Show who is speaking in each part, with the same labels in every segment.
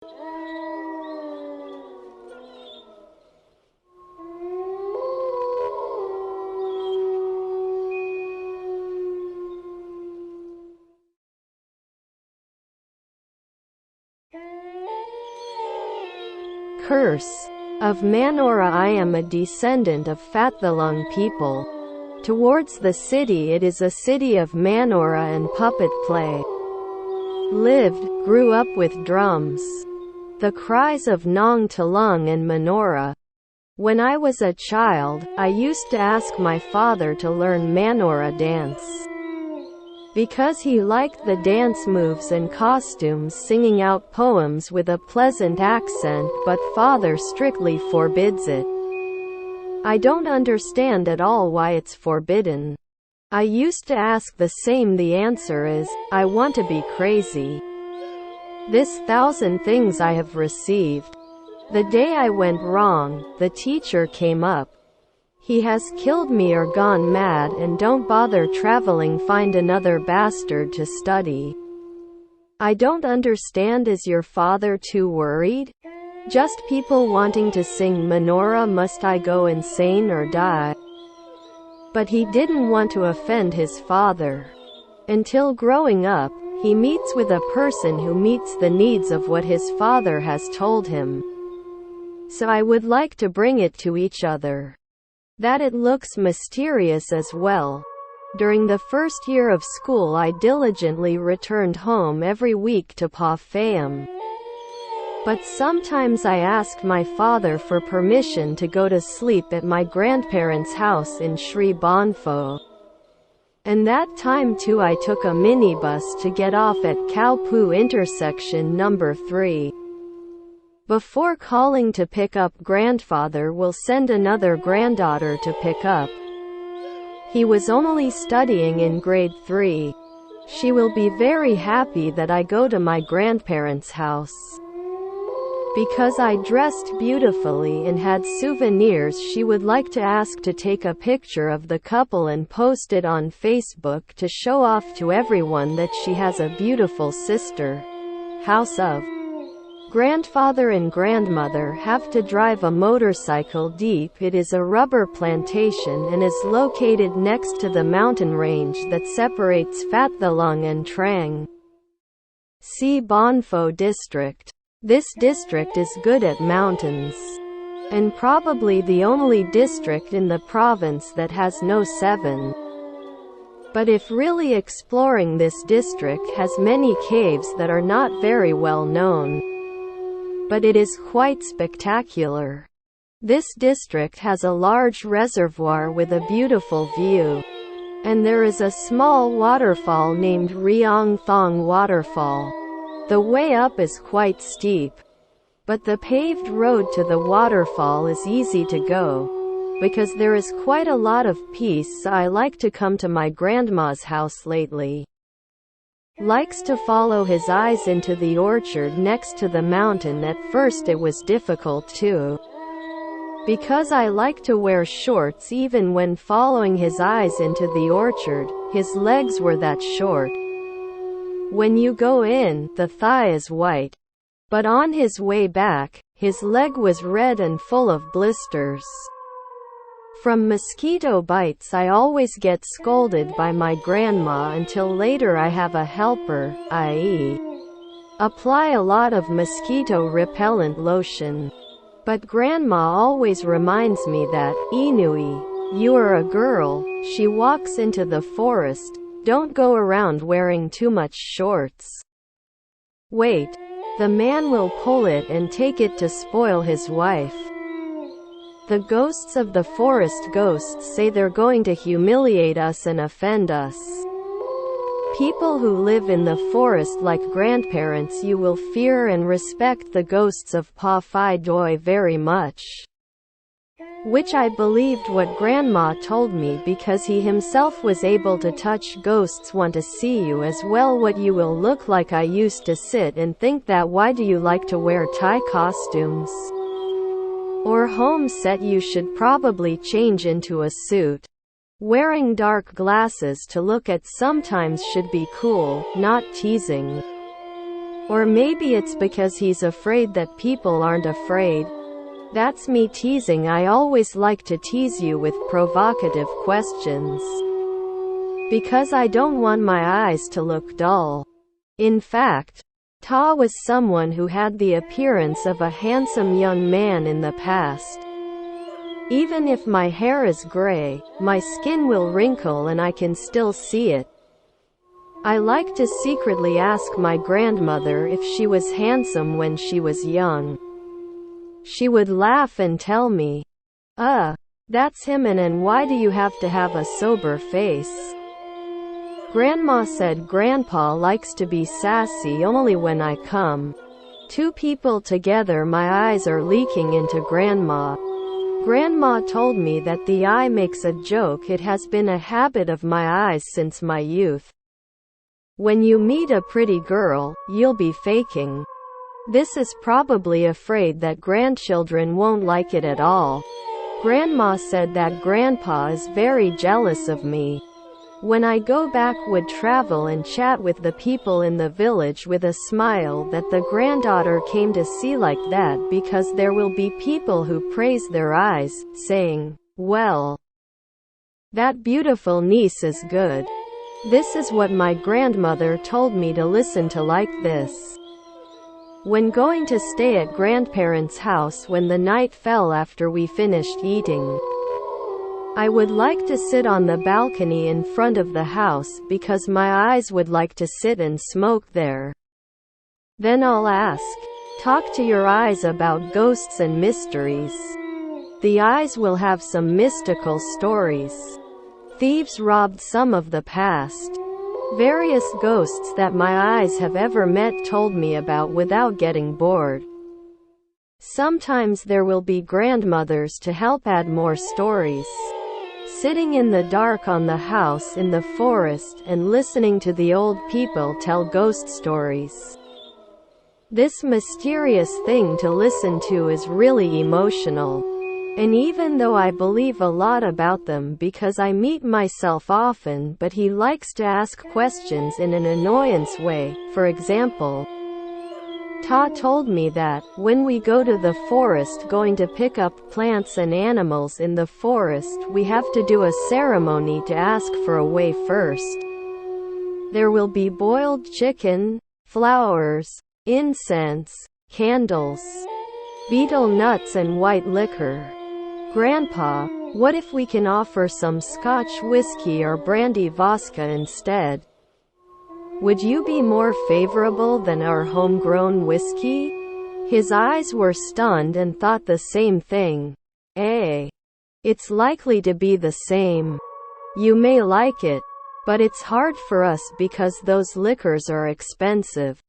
Speaker 1: Curse of Manohra. I am a descendant of Fathalung people. Towards the city, it is a city of Manohra and puppet play. Lived, grew up with drums. The cries of Nong Talung and Manohra. When I was a child, I used to ask my father to learn Manohra dance. Because he liked the dance moves and costumes, singing out poems with a pleasant accent, but father strictly forbids it. I don't understand at all why it's forbidden. I used to ask the same. The answer is, I want to be crazy. This 1,000 things I have received. The day I went wrong, the teacher came up. He has killed me or gone mad, and don't bother traveling, find another bastard to study. I don't understand. Is your father too worried? Just people wanting to sing Manohra. Must I go insane or die? But he didn't want to offend his father. Until growing up, he meets with a person who meets the needs of what his father has told him. So I would like to bring it to each other. That it looks mysterious as well. During the first year of school, I diligently returned home every week to Pa Phayam. But sometimes I asked my father for permission to go to sleep at my grandparents' house in Sri Bonpho. And that time too I took a minibus to get off at Khao Pu intersection number 3. Before calling to pick up, grandfather will send another granddaughter to pick up. He was only studying in grade 3. She will be very happy that I go to my grandparents' house. Because I dressed beautifully and had souvenirs, she would like to ask to take a picture of the couple and post it on Facebook to show off to everyone that she has a beautiful sister. House of grandfather and grandmother have to drive a motorcycle deep. It is a rubber plantation and is located next to the mountain range that separates Fathalung and Trang. See Bonpho district. This district is good at mountains, and probably the only district in the province that has no 7. But if really exploring, this district has many caves that are not very well known. But it is quite spectacular. This district has a large reservoir with a beautiful view. And there is a small waterfall named Riong Thong Waterfall. The way up is quite steep. But the paved road to the waterfall is easy to go. Because there is quite a lot of peace. I like to come to my grandma's house lately. Likes to follow his eyes into the orchard next to the mountain. At first it was difficult too. Because I like to wear shorts even when following his eyes into the orchard, his legs were that short. When you go in, the thigh is white. But on his way back, his leg was red and full of blisters. From mosquito bites I always get scolded by my grandma until later I have a helper, i.e. apply a lot of mosquito repellent lotion. But grandma always reminds me that, Inui, you are a girl. She walks into the forest. Don't go around wearing too much shorts. Wait. The man will pull it and take it to spoil his wife. The ghosts of the forest ghosts say they're going to humiliate us and offend us. People who live in the forest like grandparents, you will fear and respect the ghosts of Pa Phi Doi very much. Which I believed what grandma told me, because he himself was able to touch ghosts want to see you as well. What you will look like. I used to sit and think that why do you like to wear Thai costumes? Or home set, you should probably change into a suit. Wearing dark glasses to look at sometimes should be cool, not teasing. Or maybe it's because he's afraid that people aren't afraid. That's me teasing. I always like to tease you with provocative questions. Because I don't want my eyes to look dull. In fact, Ta was someone who had the appearance of a handsome young man in the past. Even if my hair is gray, my skin will wrinkle and I can still see it. I like to secretly ask my grandmother if she was handsome when she was young. She would laugh and tell me, that's him, and why do you have to have a sober face? Grandma said Grandpa likes to be sassy only when I come. Two people together, my eyes are leaking into Grandma. Grandma told me that the eye makes a joke. It has been a habit of my eyes since my youth. When you meet a pretty girl, you'll be faking. This is probably afraid that grandchildren won't like it at all. Grandma said that Grandpa is very jealous of me. When I go back, would travel and chat with the people in the village with a smile that the granddaughter came to see like that, because there will be people who praise their eyes, saying, well, that beautiful niece is good. This is what my grandmother told me to listen to like this. When going to stay at grandparents' house, when the night fell after we finished eating, I would like to sit on the balcony in front of the house because my eyes would like to sit and smoke there. Then I'll ask, talk to your eyes about ghosts and mysteries. The eyes will have some mystical stories. Thieves robbed some of the past. Various ghosts that my eyes have ever met told me about without getting bored. Sometimes there will be grandmothers to help add more stories. Sitting in the dark on the house in the forest and listening to the old people tell ghost stories. This mysterious thing to listen to is really emotional. And even though I believe a lot about them because I meet myself often, but he likes to ask questions in an annoyance way. For example, Ta told me that, when we go to the forest going to pick up plants and animals in the forest, we have to do a ceremony to ask for a way first. There will be boiled chicken, flowers, incense, candles, betel nuts and white liquor. Grandpa, what if we can offer some Scotch whiskey or brandy vodka instead? Would you be more favorable than our homegrown whiskey? His eyes were stunned and thought the same thing. It's likely to be the same. You may like it, but it's hard for us because those liquors are expensive.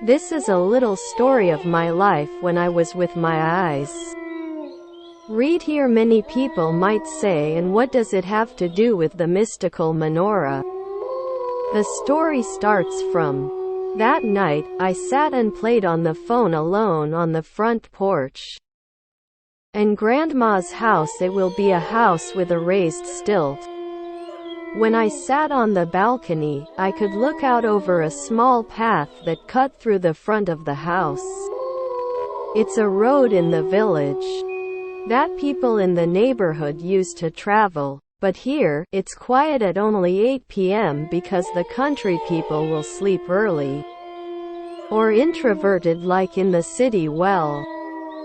Speaker 1: This is a little story of my life when I was with my eyes. Read here. Many people might say, and what does it have to do with the mystical Manohra? The story starts from, that night, I sat and played on the phone alone on the front porch. And Grandma's house, it will be a house with a raised stilt. When I sat on the balcony, I could look out over a small path that cut through the front of the house. It's a road in the village that people in the neighborhood use to travel. But here, it's quiet at only 8 p.m. because the country people will sleep early. Or introverted like in the city. Well,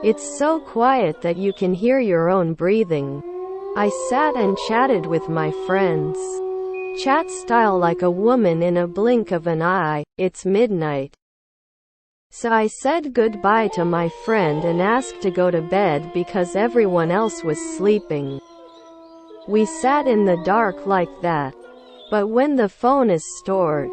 Speaker 1: it's so quiet that you can hear your own breathing. I sat and chatted with my friends. Chat style like a woman in a blink of an eye. It's midnight. So I said goodbye to my friend and asked to go to bed because everyone else was sleeping. We sat in the dark like that. But when the phone is stored,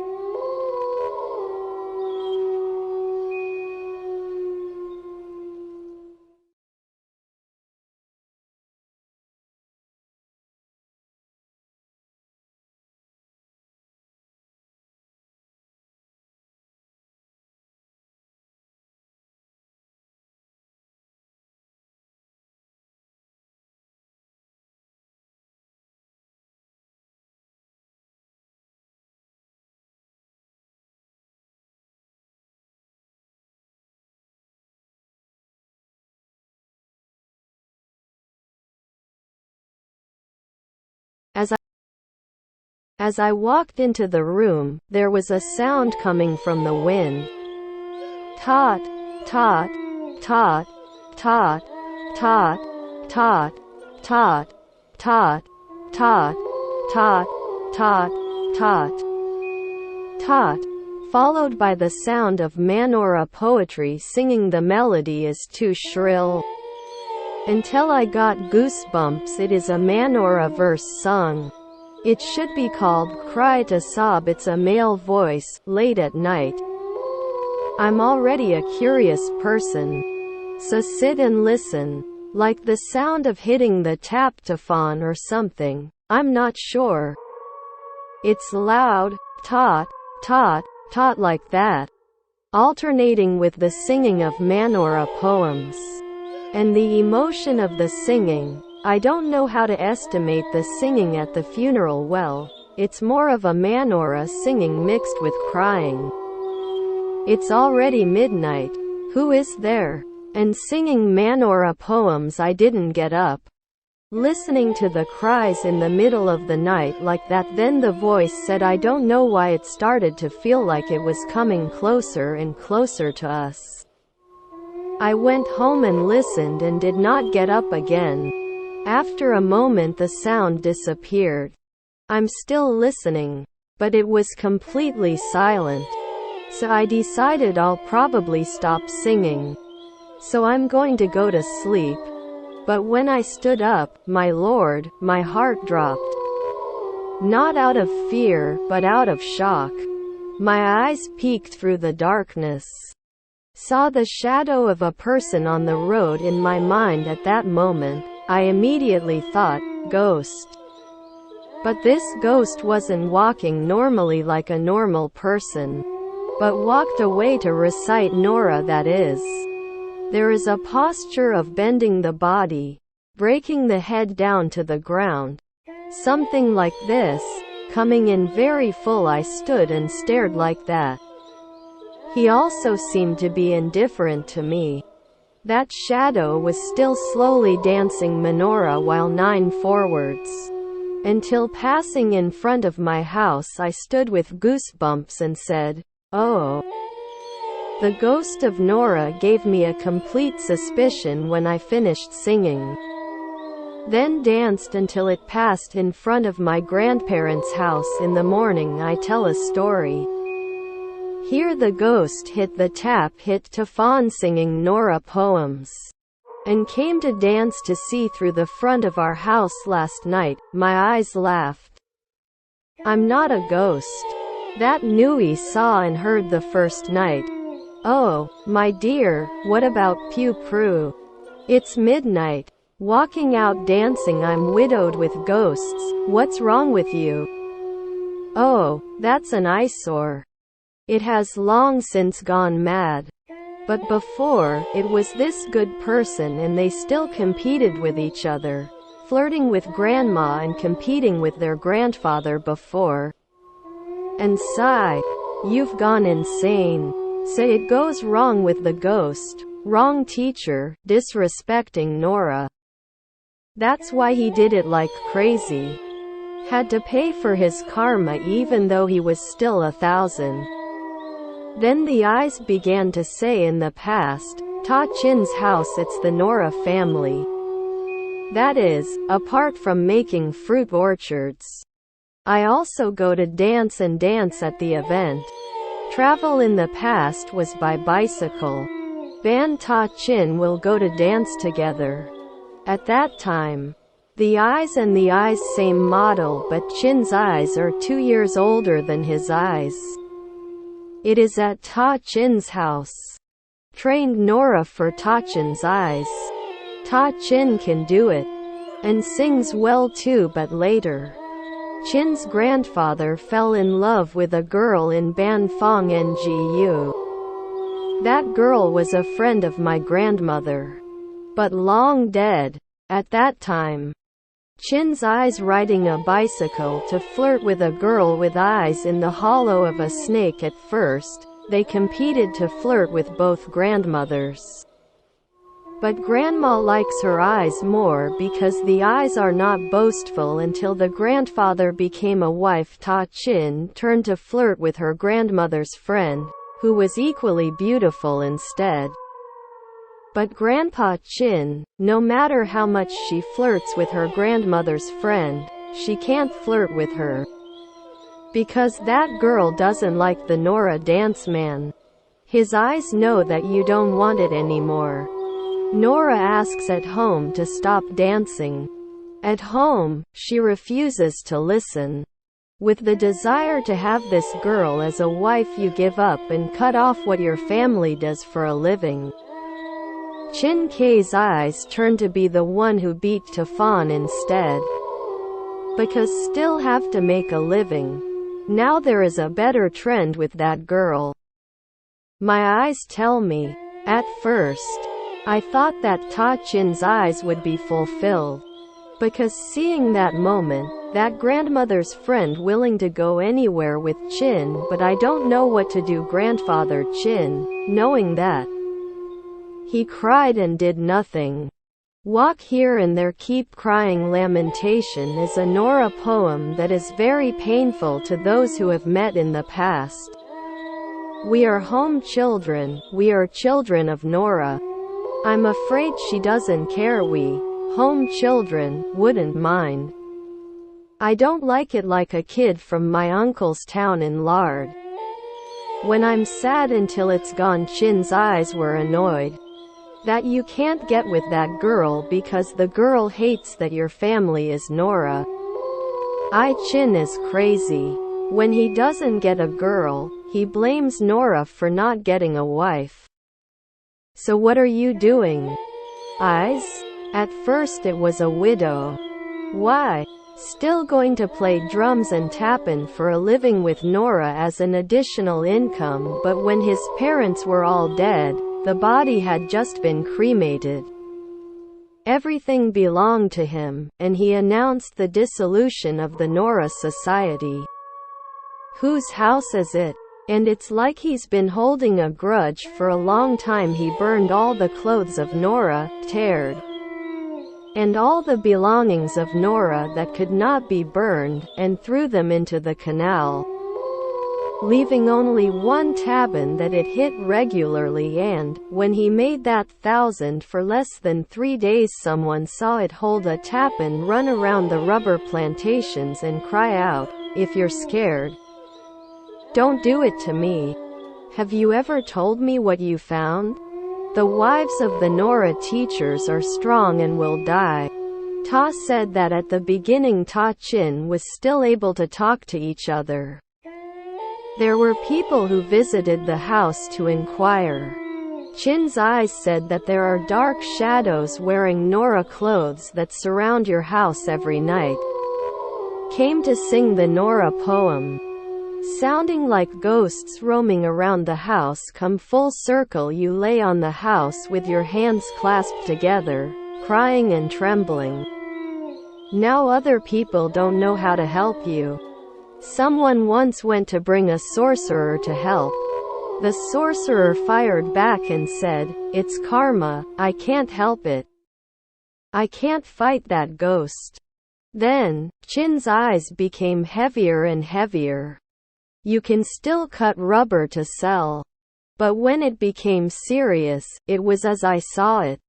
Speaker 1: As I walked into the room, there was a sound coming from the wind. Tot, tot, tot, tot, tot, tot, tot, tot, tot, tot, tot, tot, tot, followed by the sound of Manohra poetry singing. The melody is too shrill. Until I got goosebumps. It is a Manohra verse sung. It should be called Cry to Sob. It's a male voice, late at night. I'm already a curious person, so sit and listen. Like the sound of hitting the taptophone or something. I'm not sure. It's loud, tot, tot, tot like that, alternating with the singing of Manohra poems. And the emotion of the singing. I don't know how to estimate the singing at the funeral. Well, it's more of a Manohra singing mixed with crying. It's already midnight. Who is there? And singing Manohra poems. I didn't get up. Listening to the cries in the middle of the night like that. Then the voice said, I don't know why it started to feel like it was coming closer and closer to us. I went home and listened and did not get up again. After a moment the sound disappeared. I'm still listening, but it was completely silent. So I decided I'll probably stop singing. So I'm going to go to sleep. But when I stood up, my lord, my heart dropped. Not out of fear, but out of shock. My eyes peeked through the darkness. Saw the shadow of a person on the road. In my mind at that moment, I immediately thought, ghost. But this ghost wasn't walking normally like a normal person, but walked away to recite Nora. That is, there is a posture of bending the body, breaking the head down to the ground. Something like this, coming in very full. I stood and stared like that. He also seemed to be indifferent to me. That shadow was still slowly dancing Manohra while 9 forwards. Until passing in front of my house I stood with goosebumps and said, oh. The ghost of Nora gave me a complete suspicion when I finished singing. Then danced until it passed in front of my grandparents' house. In the morning I tell a story. Here the ghost hit the tap hit to fawn singing Nora poems. And came to dance to see through the front of our house last night. My eyes laughed. I'm not a ghost. That Nui saw and heard the first night. Oh, my dear, what about Pew Prue? It's midnight. Walking out dancing. I'm widowed with ghosts. What's wrong with you? Oh, that's an eyesore. It has long since gone mad. But before, it was this good person and they still competed with each other, flirting with grandma and competing with their grandfather before. And sigh, you've gone insane. Say it goes wrong with the ghost, wrong teacher, disrespecting Nora. That's why he did it like crazy. Had to pay for his karma even though he was still 1,000. Then the eyes began to say in the past, Ta Chin's house. It's the Nora family. That is, apart from making fruit orchards. I also go to dance and dance at the event. Travel in the past was by bicycle. Ban Ta Chin will go to dance together. At that time, the eyes and the eyes same model, but Chin's eyes are 2 years older than his eyes. It is at Ta Chin's house. Trained Nora for Ta Chin's eyes. Ta Chin can do it. And sings well too. But later, Chin's grandfather fell in love with a girl in Ban Fong Ngu. That girl was a friend of my grandmother, but long dead. At that time, Chin's eyes riding a bicycle to flirt with a girl with eyes in the hollow of a snake. At first, they competed to flirt with both grandmothers. But grandma likes her eyes more because the eyes are not boastful. Until the grandfather became a wife, Ta Chin turned to flirt with her grandmother's friend, who was equally beautiful instead. But Grandpa Chin, no matter how much she flirts with her grandmother's friend, she can't flirt with her. Because that girl doesn't like the Nora dance man. His eyes know that you don't want it anymore. Nora asks at home to stop dancing. At home, she refuses to listen. With the desire to have this girl as a wife, you give up and cut off what your family does for a living. Chin K's eyes turn to be the one who beat Ta Fan instead. Because still have to make a living. Now there is a better trend with that girl. My eyes tell me. At first, I thought that Ta Chin's eyes would be fulfilled. Because seeing that moment, that grandmother's friend willing to go anywhere with Chin, but I don't know what to do. Grandfather Chin, knowing that. He cried and did nothing. Walk here and there, keep crying. Lamentation is a Nora poem that is very painful to those who have met in the past. We are home children, we are children of Nora. I'm afraid she doesn't care. We, home children, wouldn't mind. I don't like it like a kid from my uncle's town in Lard. When I'm sad until it's gone. Chin's eyes were annoyed. That you can't get with that girl because the girl hates that your family is Nora. Chin is crazy. When he doesn't get a girl, he blames Nora for not getting a wife. So what are you doing? Eyes? At first it was a widow. Why? Still going to play drums and tappin' for a living with Nora as an additional income. But when his parents were all dead, the body had just been cremated. Everything belonged to him, and he announced the dissolution of the Nora Society. Whose house is it? And it's like he's been holding a grudge for a long time. He burned all the clothes of Nora, teared, and all the belongings of Nora that could not be burned, and threw them into the canal, leaving only one tabin that it hit regularly. And when he made that 1,000 for less than 3 days, someone saw it hold a tapin, run around the rubber plantations and cry out, "If you're scared, don't do it to me. Have you ever told me what you found? The wives of the Nora teachers are strong and will die." Ta said that at the beginning Ta Chin was still able to talk to each other. There were people who visited the house to inquire. Chin's eyes said that there are dark shadows wearing Nora clothes that surround your house every night. Came to sing the Nora poem. Sounding like ghosts roaming around the house. Come full circle, you lay on the house with your hands clasped together, crying and trembling. Now other people don't know how to help you. Someone once went to bring a sorcerer to help. The sorcerer fired back and said, "It's karma, I can't help it. I can't fight that ghost." Then, Chin's eyes became heavier and heavier. You can still cut rubber to sell. But when it became serious, it was as I saw it.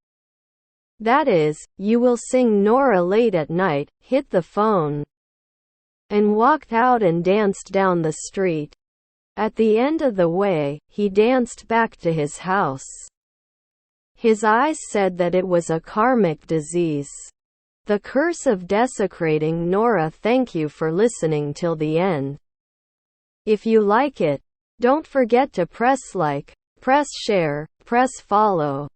Speaker 1: That is, you will sing Nora late at night, hit the phone, and walked out and danced down the street. At the end of the way, he danced back to his house. His eyes said that it was a karmic disease. The curse of desecrating Nora. Thank you for listening till the end. If you like it, don't forget to press like, press share, press follow.